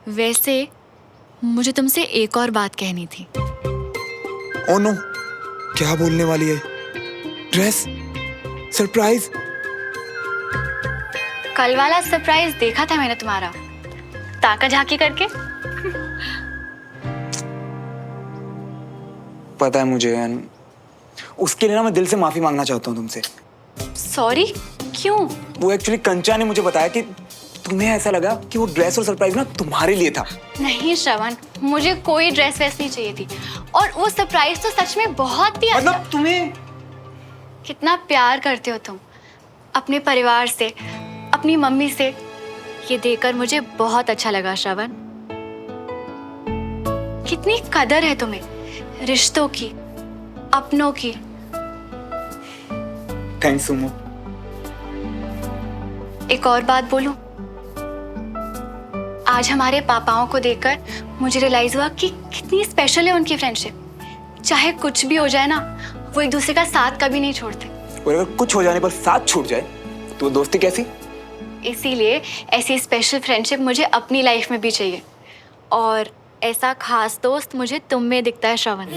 वैसे मुझे तुमसे एक और बात कहनी थी। ओ नो, क्या बोलने वाली है? ड्रेस? सरप्राइज? कल वाला सरप्राइज देखा था मैंने तुम्हारा, ताका झाकी करके। पता है मुझे, उसके लिए ना मैं दिल से माफी मांगना चाहता हूँ तुमसे। सॉरी? क्यों? वो एक्चुअली कंचा ने मुझे बताया कि तुम्हें ऐसा लगा कि वो ड्रेस और सरप्राइज ना तुम्हारे लिए था। नहीं श्रवण, मुझे कोई ड्रेस वैस नहीं चाहिए थी, और वो सरप्राइज तो सच में बहुत ही अच्छा। मतलब तुम्हें कितना प्यार करते हो तुम अपने परिवार से, अपनी मम्मी से। ये देखकर मुझे बहुत अच्छा लगा श्रवण। कितनी कदर है तुम्हें रिश्तों की, अपनों की। Thanks Sumo. एक और बात बोलूं, आज हमारे पापाओं को देखकर मुझे रियलाइज हुआ कि कितनी स्पेशल है उनकी फ्रेंडशिप। चाहे कुछ भी हो जाए ना, वो एक दूसरे का साथ कभी नहीं छोड़ते। और अगर कुछ हो जाने पर साथ छूट जाए तो दोस्ती कैसी? इसीलिए ऐसी स्पेशल फ्रेंडशिप मुझे अपनी लाइफ में भी चाहिए, और ऐसा खास दोस्त मुझे तुम में दिखता है श्रवण।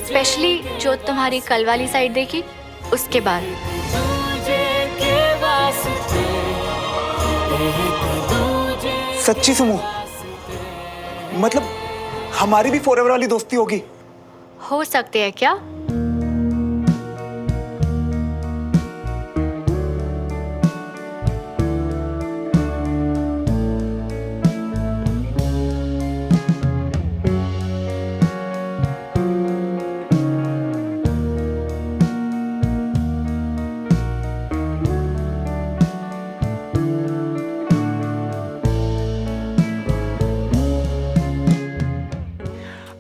स्पेशली जो तुम्हारी कल वाली साइड देखी उसके बाद। सच्ची सुमो? मतलब हमारी भी फॉरएवर वाली दोस्ती होगी? हो सकते हैं क्या?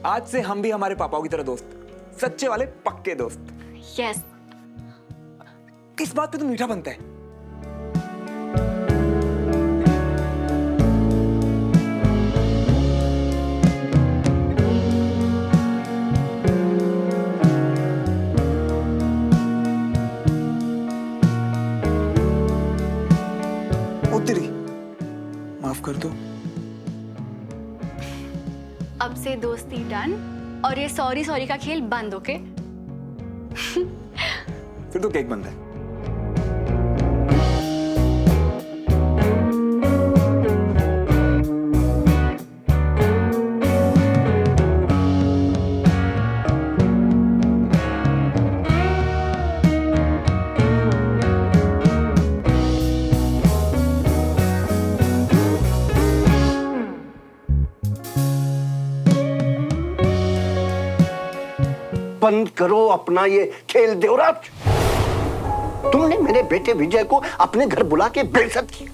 आज से हम भी हमारे पापाओं की तरह दोस्त, सच्चे वाले पक्के दोस्त। यस। किस बात पे तो मीठा बनता है? ओ तेरी, माफ कर दो। अब से दोस्ती डन, और ये सॉरी सॉरी का खेल बंद। ओके? फिर तो केक बंद है। बंद करो अपना ये खेल देवराज। तुमने मेरे बेटे विजय को अपने घर बुला के बेइज्जत किया।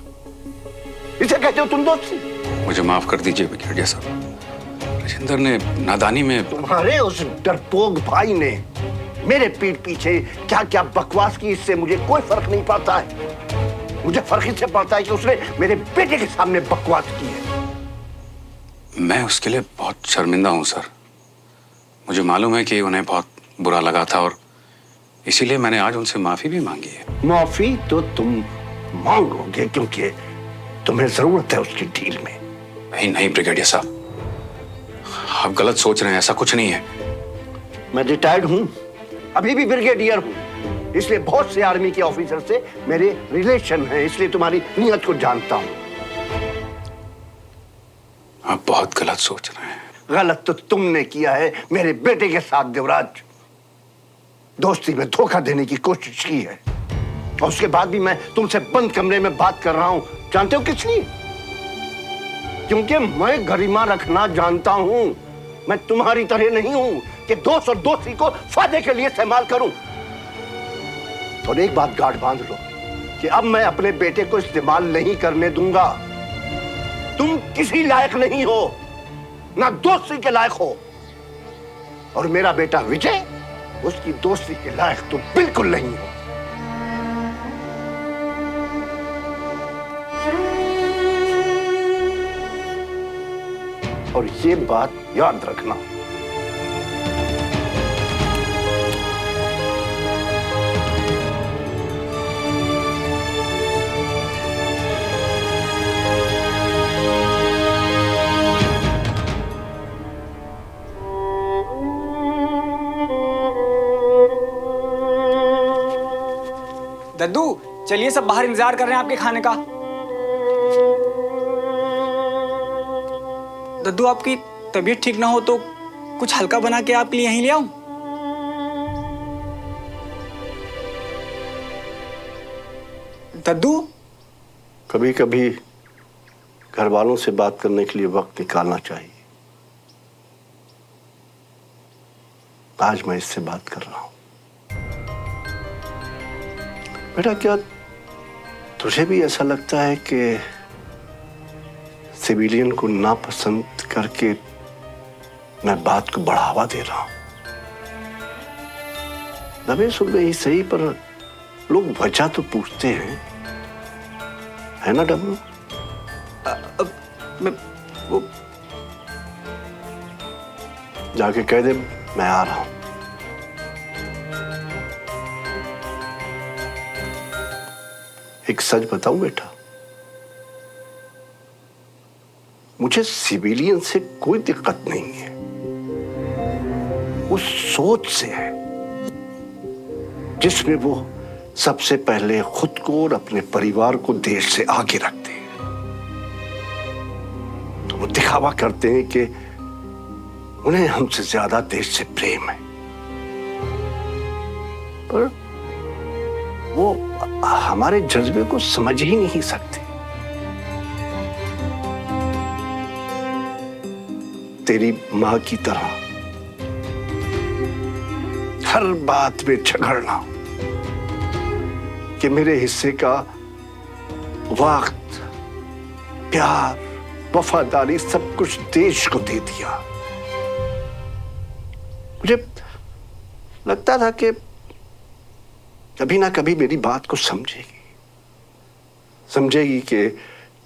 इसे कहते हो तुम दोस्ती? मुझे माफ कर दीजिए ब्रिगेडियर साहब, राजेंद्र ने नादानी में। तुम्हारे उस डरपोक भाई ने मेरे पीठ पीछे क्या क्या बकवास की, इससे मुझे कोई फर्क नहीं पड़ता है। मुझे फर्क इससे पड़ता है कि उसने मेरे बेटे के सामने बकवास की है। मैं उसके लिए बहुत शर्मिंदा हूं सर। मुझे मालूम है कि उन्हें बहुत बुरा लगा था, और इसीलिए मैंने आज उनसे माफी भी मांगी है। माफी तो तुम मांगोगे क्योंकि तुम्हें जरूरत है उसकी डील में। नहीं नहीं ब्रिगेडियर साहब, आप गलत सोच रहे हैं, ऐसा कुछ नहीं है। मैं रिटायर्ड हूं, अभी भी ब्रिगेडियर हूं, इसलिए बहुत से आर्मी के ऑफिसर से मेरे रिलेशन हैं, इसलिए तुम्हारी नीयत को जानता हूं। आप बहुत गलत सोच रहे हैं। गलत तो तुमने किया है मेरे बेटे के साथ देवराज। दोस्ती में धोखा देने की कोशिश की है, और उसके बाद भी मैं तुमसे बंद कमरे में बात कर रहा हूं। जानते हो किस लिए? क्योंकि मैं गरिमा रखना जानता हूं। मैं तुम्हारी तरह नहीं हूं कि दोस्त और दोस्ती को फायदे के लिए इस्तेमाल करूं। और एक बात गांठ बांध लो कि अब मैं अपने बेटे को इस्तेमाल नहीं करने दूंगा। तुम किसी लायक नहीं हो, ना दोस्ती के लायक हो, और मेरा बेटा विजय उसकी दोस्ती के लायक तो बिल्कुल नहीं हो। और ये बात याद रखना। दद्दू चलिए, सब बाहर इंतजार कर रहे हैं आपके खाने का। दद्दू आपकी तबीयत ठीक ना हो तो कुछ हल्का बना के आपके लिए यहीं ले आऊं? दद्दू कभी कभी घर वालों से बात करने के लिए वक्त निकालना चाहिए। आज मैं इससे बात कर रहा हूं। बेटा, क्या तुझे भी ऐसा लगता है कि सिविलियन को नापसंद करके मैं बात को बढ़ावा दे रहा हूं? दबे सुबह ही सही, पर लोग वजह तो पूछते हैं, है ना डब्लू? वो जाके कह दे मैं आ रहा हूं। एक सच बताऊं बेटा, मुझे सिविलियन से कोई दिक्कत नहीं है, उस सोच से है जिसमें वो सबसे पहले खुद को और अपने परिवार को देश से आगे रखते हैं। तो वो दिखावा करते हैं कि उन्हें हमसे ज्यादा देश से प्रेम है, पर वो हमारे जज्बे को समझ ही नहीं सकते। तेरी मां की तरह हर बात में झगड़ना कि मेरे हिस्से का वक्त, प्यार, वफादारी सब कुछ देश को दे दिया। मुझे लगता था कि कभी ना कभी मेरी बात को समझेगी कि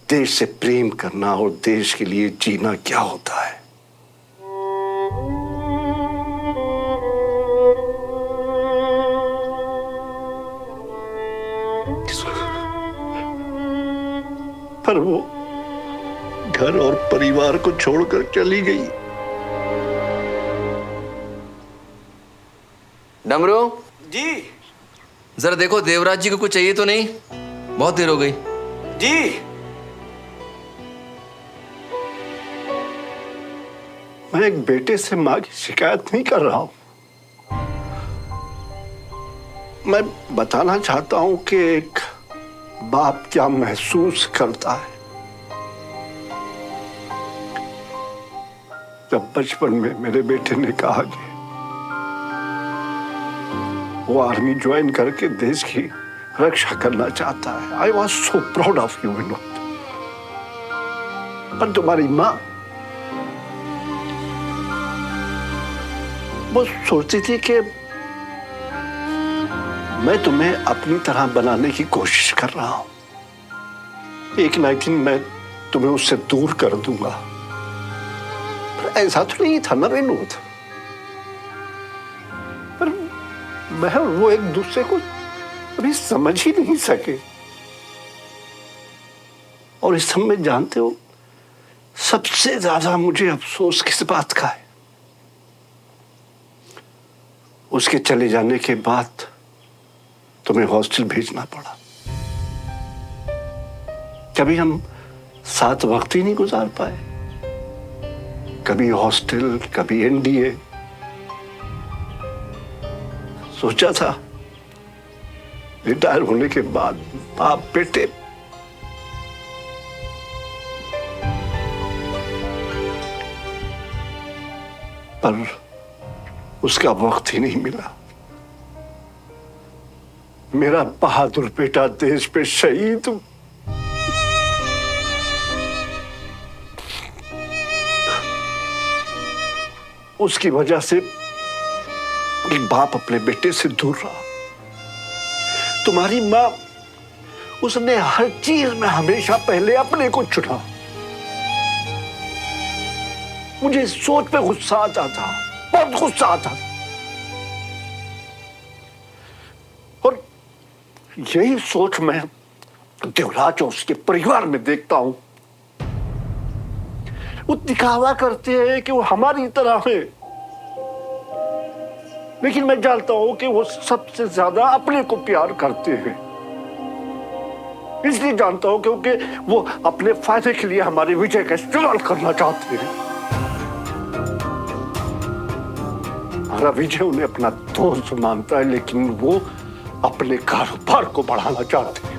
देश से प्रेम करना और देश के लिए जीना क्या होता है। पर वो घर और परिवार को छोड़कर चली गई। डमरू जी जरा देखो देवराज जी को कुछ चाहिए तो नहीं, बहुत देर हो गई। जी मैं एक बेटे से मां की शिकायत नहीं कर रहा हूं। मैं बताना चाहता हूं कि एक बाप क्या महसूस करता है जब बचपन में मेरे बेटे ने कहा कि वो आर्मी ज्वाइन करके देश की रक्षा करना चाहता है। I was so proud of you Vinod. पर तुम्हारी मां वो सोचती थी कि मैं तुम्हें अपनी तरह बनाने की कोशिश कर रहा हूं, एक ना एक दिन मैं तुम्हें उससे दूर कर दूंगा। पर ऐसा तो नहीं था ना विनोद। पर मैं और वो एक दूसरे को अभी समझ ही नहीं सके। और इस सब में जानते हो सबसे ज्यादा मुझे अफसोस किस बात का है? उसके चले जाने के बाद तुम्हें हॉस्टल भेजना पड़ा। कभी हम साथ वक्त ही नहीं गुजार पाए, कभी हॉस्टल, कभी एनडीए। सोचा था रिटायर होने के बाद बाप बेटे पर उसका वक्त ही नहीं मिला। मेरा बहादुर बेटा देश पे शहीद हूं। उसकी वजह से एक बाप अपने बेटे से दूर रहा। तुम्हारी मां, उसने हर चीज में हमेशा पहले अपने को चुना। मुझे इस सोच पे गुस्सा आता था, बहुत गुस्सा आता था। और यही सोच मैं देवराज और उसके परिवार में देखता हूं। वो दिखावा करते हैं कि वो हमारी तरह है, लेकिन मैं जानता हूं कि वो सबसे ज्यादा अपने को प्यार करते हैं। इसलिए जानता हूं क्योंकि वो अपने फायदे के लिए हमारे विजय का इस्तेमाल करना चाहते हैं। हमारा विजय उन्हें अपना दोस्त मानता है, लेकिन वो अपने कारोबार को बढ़ाना चाहते हैं।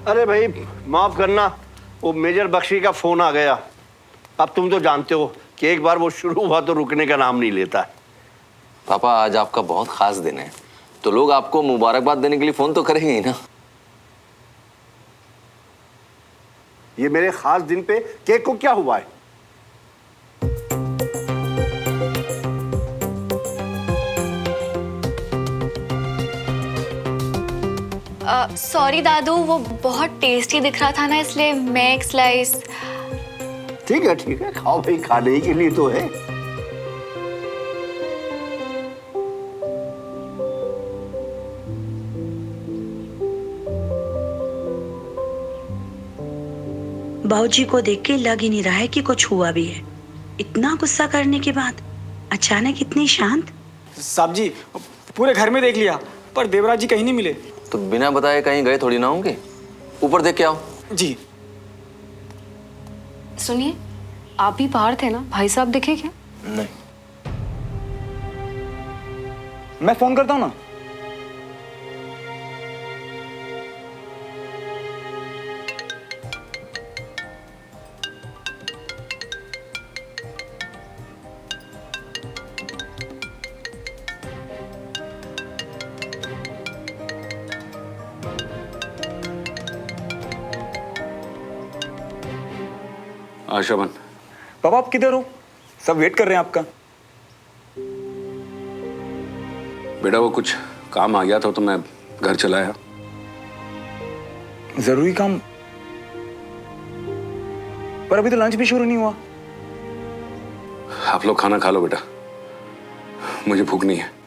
अरे भाई माफ करना, वो मेजर बख्शी का फोन आ गया। अब तुम तो जानते हो कि एक बार वो शुरू हुआ तो रुकने का नाम नहीं लेता। पापा आज आपका बहुत खास दिन है, तो लोग आपको मुबारकबाद देने के लिए फोन तो करेंगे ही ना। ये मेरे खास दिन पे केक को क्या हुआ है? सॉरी दादू, वो बहुत टेस्टी दिख रहा था ना, इसलिए मैं एक स्लाइस। ठीक है खाओ भाई, खाने ही के लिए तो है। बाबूजी को देख के लग ही नहीं रहा है कि कुछ हुआ भी है। इतना गुस्सा करने के बाद अचानक इतनी शांत। साहब जी पूरे घर में देख लिया पर देवराज जी कहीं नहीं मिले। तो बिना बताए कहीं गए थोड़ी ना होंगे। ऊपर देख के आओ। जी सुनिए, आप भी बाहर थे ना, भाई साहब दिखे क्या? नहीं। मैं फोन करता हूँ ना। आशाबन, पापा आप किधर हो? सब वेट कर रहे हैं आपका। बेटा वो कुछ काम आ गया था तो मैं घर चला आया। जरूरी काम? पर अभी तो लंच भी शुरू नहीं हुआ। आप लोग खाना खा लो बेटा, मुझे भूख नहीं है।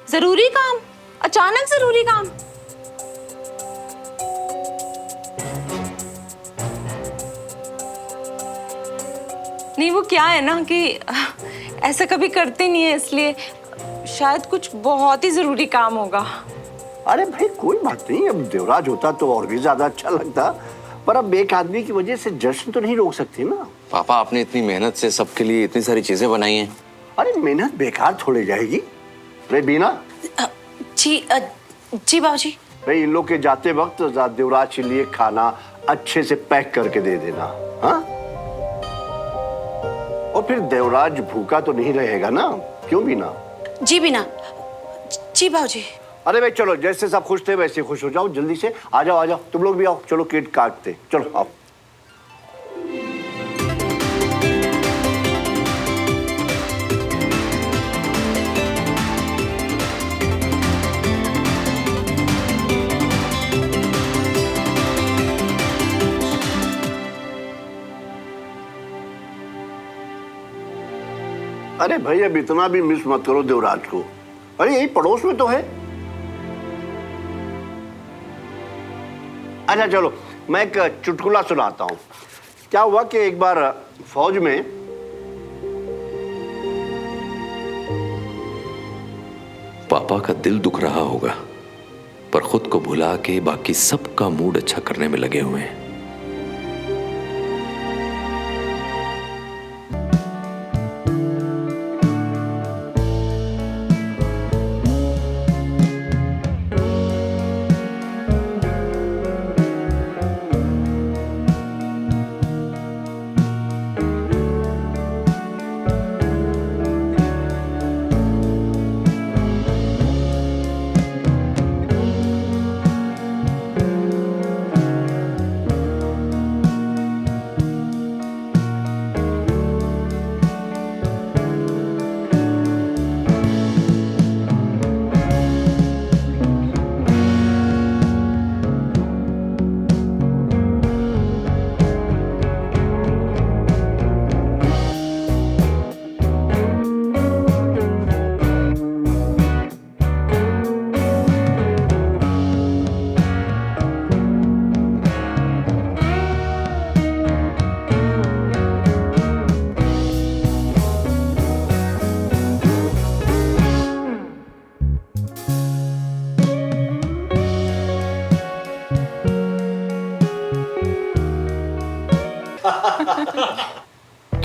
जरूरी काम? अचानक जरूरी काम? नहीं, वो क्या है ना कि ऐसा कभी करते नहीं है, इसलिए शायद कुछ बहुत ही जरूरी काम होगा। अरे भाई कोई बात नहीं, अब देवराज होता तो और भी ज्यादा अच्छा लगता, पर अब एक आदमी की वजह से जश्न तो नहीं रोक सकती ना। पापा आपने इतनी मेहनत से सबके लिए इतनी सारी चीजें बनाई हैं। अरे मेहनत बेकार थोड़े जाएगी। रे बीना। जी बाबूजी। भाई इन लोग के जाते वक्त देवराज के लिए खाना अच्छे से पैक करके दे देना। हाँ, और फिर देवराज भूखा तो नहीं रहेगा ना, क्यों बीना? जी बिना। जी बाबूजी। अरे भाई चलो, जैसे सब खुश थे वैसे खुश हो जाओ। जल्दी से आ जाओ, तुम लोग भी आओ। चलो केक काटते, चलो आओ। अरे भाई अब इतना भी मिस मत करो देवराज को। अरे यही पड़ोस में तो है। अच्छा चलो, मैं एक चुटकुला सुनाता हूं। क्या हुआ कि एक बार फौज में पापा का दिल दुख रहा होगा, पर खुद को भुला के बाकी सबका मूड अच्छा करने में लगे हुए हैं।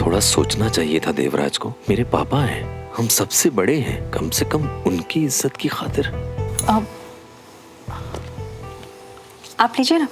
थोड़ा सोचना चाहिए था देवराज को। मेरे पापा हैं, हम सबसे बड़े हैं, कम से कम उनकी इज्जत की खातिर। आप लीजिए ना।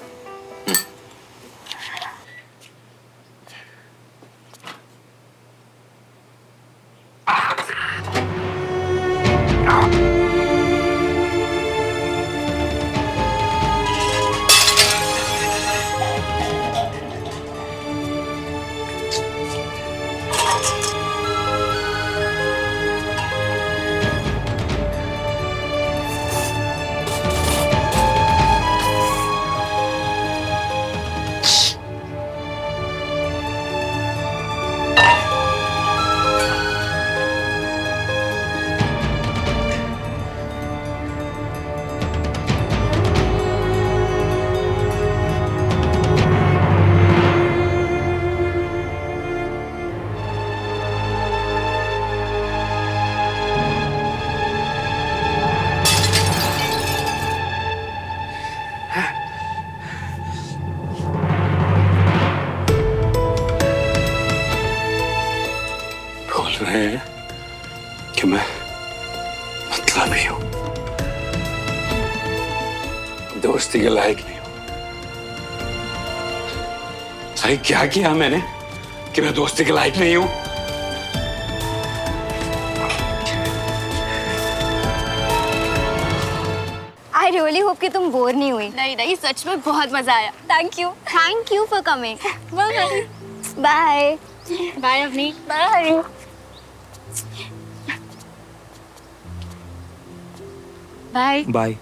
बोल रहे हैं कि मैं मतलबी हूं, दोस्ती के लायक नहीं हूं। भाई क्या किया मैंने कि मैं दोस्ती के लायक नहीं हूं? आई रियली होप कि तुम बोर नहीं हुई। नहीं नहीं, सच में बहुत मजा आया। Thank you for coming. Bye bye bye Avni. Bye. Bye. Bye.